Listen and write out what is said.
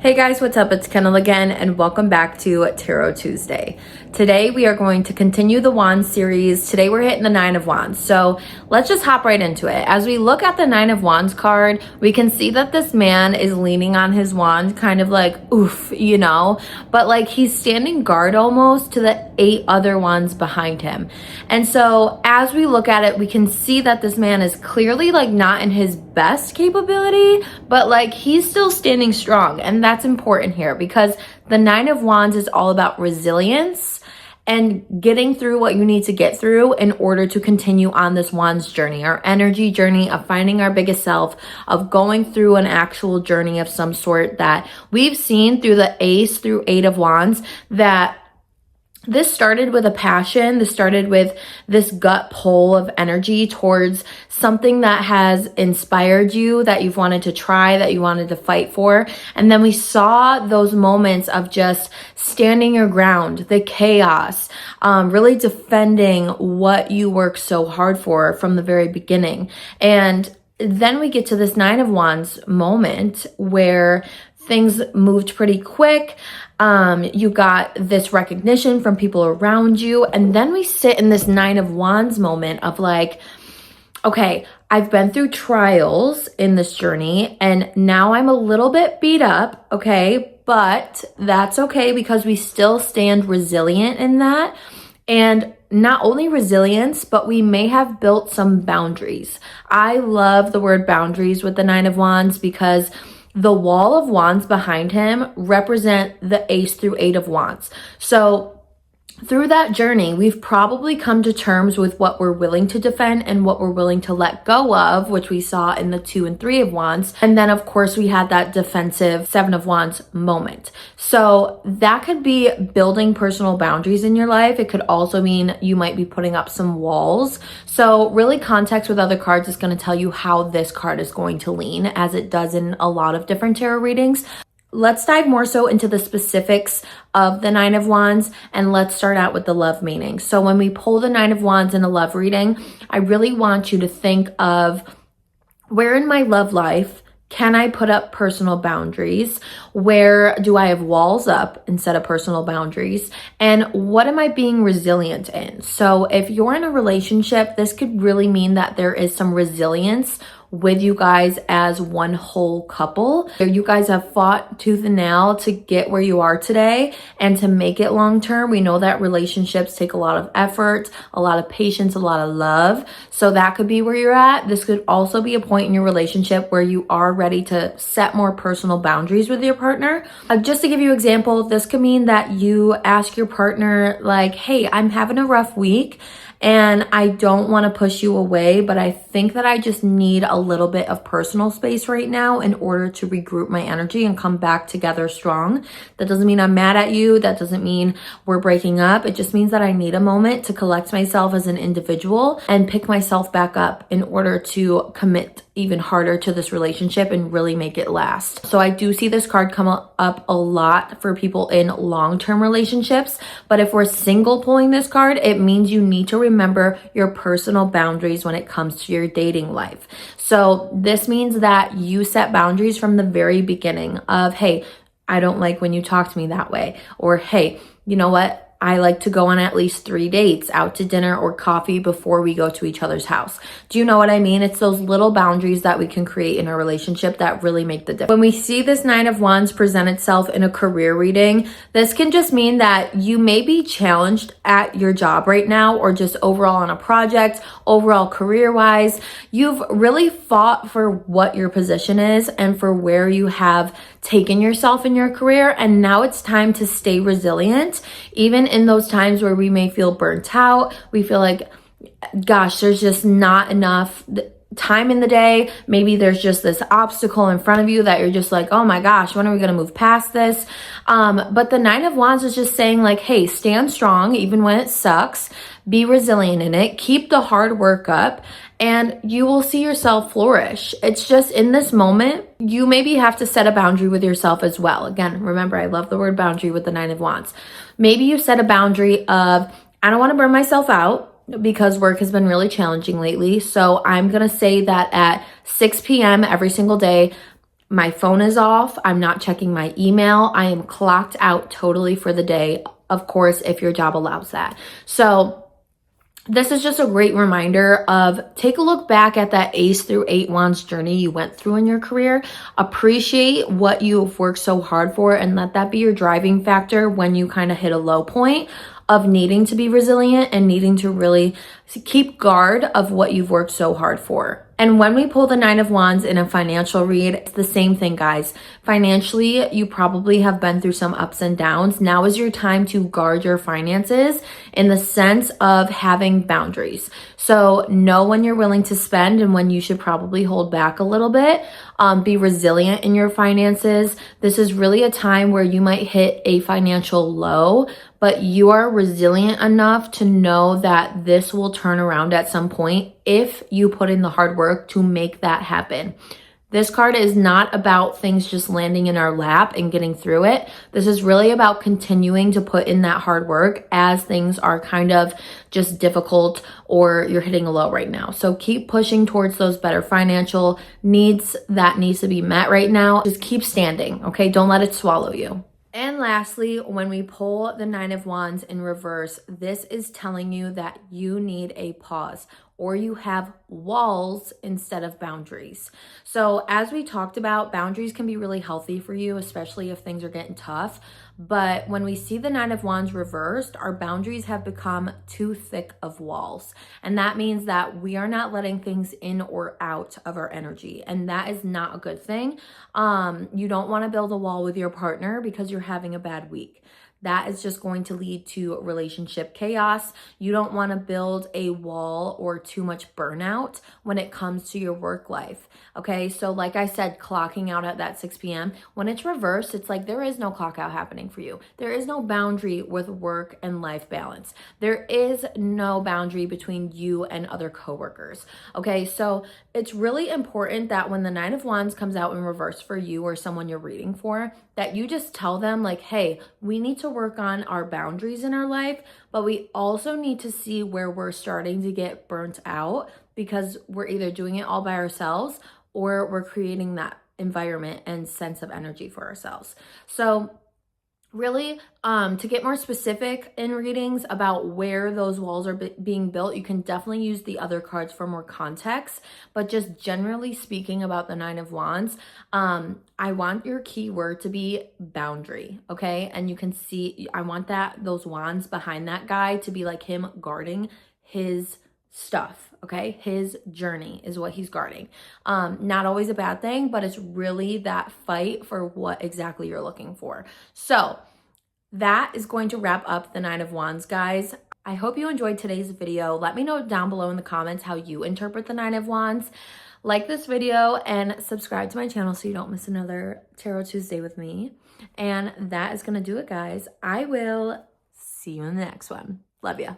Hey guys, what's up? It's Kendall again, and welcome back to Tarot Tuesday. Today we are going to continue the Wands series. Today we're hitting the Nine of Wands. So let's just hop right into it. As we look at the Nine of Wands card, we can see that this man is leaning on his wand, kind of like, oof, but like he's standing guard almost to the 8 other wands behind him. And so as we look at it, we can see that this man is clearly like not in his best capability, but like he's still standing strong. And that's important here because the Nine of Wands is all about resilience and getting through what you need to get through in order to continue on this Wands journey, our energy journey of finding our biggest self, of going through an actual journey of some sort that we've seen through the Ace through 8 of Wands, that this started with a passion. This started with this gut pull of energy towards something that has inspired you, that you've wanted to try, that you wanted to fight for. And then we saw those moments of just standing your ground, the chaos, really defending what you worked so hard for from the very beginning. And then we get to this Nine of Wands moment where things moved pretty quick. You got this recognition from people around you. And then we sit in this Nine of Wands moment of like, okay, I've been through trials in this journey and now I'm a little bit beat up, okay? But that's okay because we still stand resilient in that. And not only resilience, but we may have built some boundaries. I love the word boundaries with the Nine of Wands because the wall of wands behind him represent the Ace through 8 of Wands. So through that journey, we've probably come to terms with what we're willing to defend and what we're willing to let go of, which we saw in the 2 and 3 of Wands. And then of course we had that defensive 7 of Wands moment. So that could be building personal boundaries in your life. It could also mean you might be putting up some walls. So really context with other cards is going to tell you how this card is going to lean, as it does in a lot of different tarot readings. Let's dive more so into the specifics of the Nine of Wands, and let's start out with the love meaning. So when we pull the Nine of Wands in a love reading, I really want you to think of, where in my love life can I put up personal boundaries? Where do I have walls up instead of personal boundaries? And what am I being resilient in? So if you're in a relationship, this could really mean that there is some resilience with you guys as one whole couple. You guys have fought tooth and nail to get where you are today and to make it long term. We know that relationships take a lot of effort, a lot of patience, a lot of love. So that could be where you're at. This could also be a point in your relationship where you are ready to set more personal boundaries with your partner. Just to give you an example, this could mean that you ask your partner like, hey, I'm having a rough week and I don't want to push you away, but I think that I just need a little bit of personal space right now in order to regroup my energy and come back together strong. That doesn't mean I'm mad at you. That doesn't mean we're breaking up. It just means that I need a moment to collect myself as an individual and pick myself back up in order to commit even harder to this relationship and really make it last. So I do see this card come up a lot for people in long-term relationships, but if we're single pulling this card, it means you need to remember your personal boundaries when it comes to your dating life. So this means that you set boundaries from the very beginning of, hey, I don't like when you talk to me that way, or hey, you know what? I like to go on at least 3 dates out to dinner or coffee before we go to each other's house. Do you know what I mean? It's those little boundaries that we can create in a relationship that really make the difference. When we see this Nine of Wands present itself in a career reading, this can just mean that you may be challenged at your job right now, or just overall on a project, overall career-wise. You've really fought for what your position is and for where you have taken yourself in your career, and now it's time to stay resilient, even in those times where we may feel burnt out. We feel like, gosh, there's just not enough time in the day. Maybe there's just this obstacle in front of you that you're just like, oh my gosh, when are we going to move past this? But the Nine of Wands is just saying like, hey, stand strong even when it sucks. Be resilient in it. Keep the hard work up and you will see yourself flourish. It's just in this moment, you maybe have to set a boundary with yourself as well. Again, remember, I love the word boundary with the Nine of Wands. Maybe you set a boundary of, I don't want to burn myself out because work has been really challenging lately. So I'm going to say that at 6 p.m. every single day, My phone is off. I'm not checking my email. I am clocked out totally for the day, of course, if your job allows that. So this is just a great reminder of take a look back at that Ace through 8 Wands journey you went through in your career. Appreciate what you've worked so hard for and let that be your driving factor when you kind of hit a low point of needing to be resilient and needing to really keep guard of what you've worked so hard for. And when we pull the 9 of Wands in a financial read, it's the same thing, guys. Financially, you probably have been through some ups and downs. Now is your time to guard your finances in the sense of having boundaries. So know when you're willing to spend and when you should probably hold back a little bit. Be resilient in your finances. This is really a time where you might hit a financial low, but you are resilient enough to know that this will turn around at some point if you put in the hard work to make that happen. This card is not about things just landing in our lap and getting through it. This is really about continuing to put in that hard work as things are kind of just difficult or you're hitting a low right now. So keep pushing towards those better financial needs that needs to be met right now. Just keep standing, okay? Don't let it swallow you. And lastly, when we pull the 9 of Wands in reverse, this is telling you that you need a pause or you have walls instead of boundaries. So as we talked about, boundaries can be really healthy for you, especially if things are getting tough. But when we see the 9 of Wands reversed, our boundaries have become too thick of walls. And that means that we are not letting things in or out of our energy. And that is not a good thing. You don't want to build a wall with your partner because you're having a bad week. That is just going to lead to relationship chaos. You don't want to build a wall or too much burnout when it comes to your work life. Okay, so like I said, clocking out at that 6 p.m. When it's reversed, it's like there is no clock out happening for you. There is no boundary with work and life balance. There is no boundary between you and other coworkers. Okay, so it's really important that when the 9 of Wands comes out in reverse for you or someone you're reading for, that you just tell them like, hey, we need to work on our boundaries in our life, but we also need to see where we're starting to get burnt out because we're either doing it all by ourselves or we're creating that environment and sense of energy for ourselves. So really, to get more specific in readings about where those walls are being built, you can definitely use the other cards for more context. But just generally speaking about the 9 of Wands, I want your keyword to be boundary, okay? And you can see, I want those wands behind that guy to be like him guarding his stuff, okay? His journey is what he's guarding. Not always a bad thing, but it's really that fight for what exactly you're looking for. So that is going to wrap up the 9 of Wands, guys. I hope you enjoyed today's video. Let me know down below in the comments how you interpret the 9 of Wands. Like this video and subscribe to my channel so you don't miss another Tarot Tuesday with me. And that is going to do it, guys. I will see you in the next one. Love ya.